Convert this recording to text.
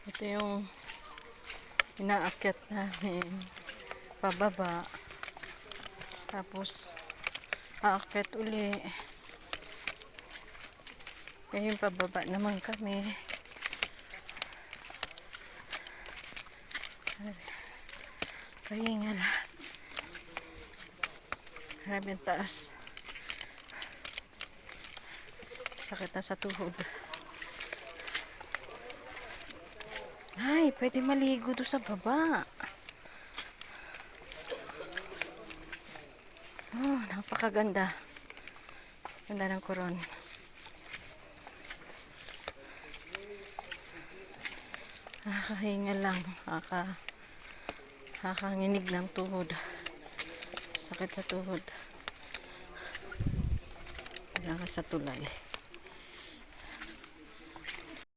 Ito yung inaakyat namin pababa, tapos aakyat uli. Ngayon pababa naman kami. Pahinga lang. Maraming taas. Sakit na sa tuhod. Ay, pwede maligo doon sa baba. Oh, napakaganda. Ganda ng Coron. Nakakahinga lang. Nakakanginig ng tuhod. Sakit sa tuhod. Wala ka sa tulay.